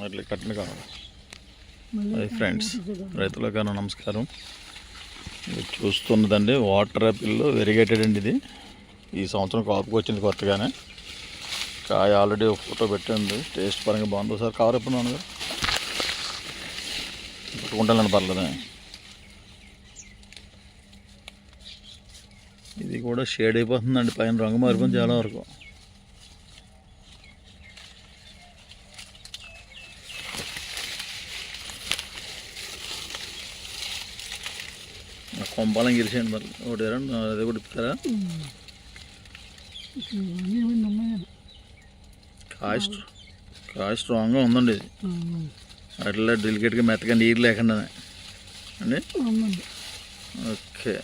అట్లా కట్టిన కావాలి. అది ఫ్రెండ్స్, రైతులకు నమస్కారం. ఇది చూస్తున్నదండి వాటర్ యాపిల్ వెరిగేటెడ్ అండి. ఇది ఈ సంవత్సరం కాపుకి వచ్చింది కొత్తగానే. కాయ ఆల్రెడీ ఒక ఫోటో పెట్టింది, టేస్ట్ పరంగా బాగుంది. ఒకసారి కవర్ ఎప్పుడున్నాను కదా పెట్టుకుంటానండి, పర్లేదు. ఇది కూడా షేడ్ అయిపోతుందండి, పైన రంగు మారిపోయింది చాలా వరకు. కొంపాలం గెలిచేయండి మరి ఒకటి అదే కూడా ఇస్తారా. కాయ స్ట్రాంగ్గా ఉందండి ఇది, అట్లా డెలికేట్గా మెత్తగా నీరు లేకుండా అండి. ఓకే,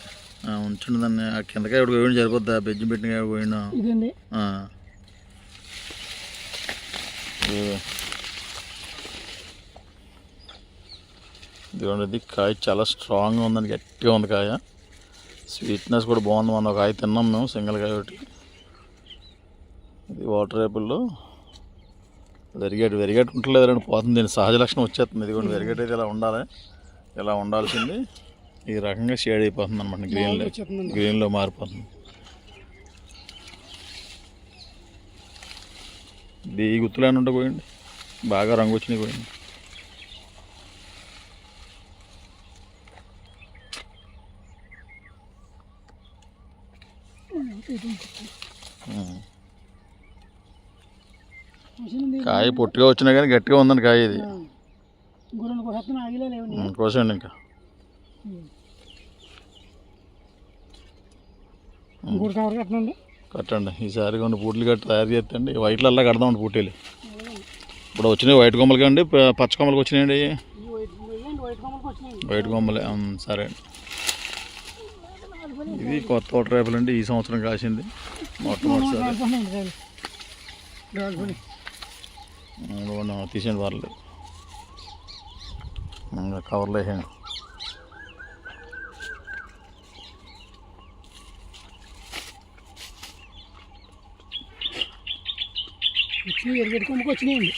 ఉంచండి దాన్ని. ఆ కిందకాయ ఇప్పుడు పోయిన సరిపోద్దా, బెజ్జి పెట్టిన పోయినా. ఇదిగోండి, కాయ చాలా స్ట్రాంగ్గా ఉందండి, గట్టిగా ఉంది కాయ. స్వీట్నెస్ కూడా బాగుంది. మనం ఒక కాయ తిన్నాం మేము, సింగిల్ కాయ ఒకటి. ఇది వాటర్ యాపిల్లో వెరిగేట్ ఉంటలేదు అండి, పోతుంది. దీని సహజ లక్షణం వచ్చేస్తుంది. ఇదిగోండి, వెరిగేట్ అయితే ఇలా ఉండాలి, ఇలా ఉండాల్సింది. ఈ రకంగా షేడ్ అయిపోతుంది అనమాట, గ్రీన్లో మారిపోతుంది. ఇది ఈ గుర్తులేని ఉంటే పోయండి, బాగా రంగు వచ్చినాయి పోయింది. కాయ పొట్టిగా వచ్చినా కానీ గట్టిగా ఉందండి కాయ. ఇది కోసండి, ఇంకా కట్టండి. ఈసారి కొన్ని పూటలు కట్టి తయారు చేస్తండి. వైట్లల్లా కడదామండి పూటీలు. ఇప్పుడు వచ్చినాయి వైట్ కొమ్మలు కండి, పచ్చ కొమ్మలకి వచ్చినాయండి. వైట్ కొమ్మలే, సరే అండి. ఇది కొత్త వాటర్ యాపిల్ అండి, ఈ సంవత్సరం కాసింది మొట్టమొదటిసారి. తీసేయండి, పర్లేదు. కవర్లో వేసేయండి. ఎరుగెట్టు కొమ్మకి వచ్చినాయండి.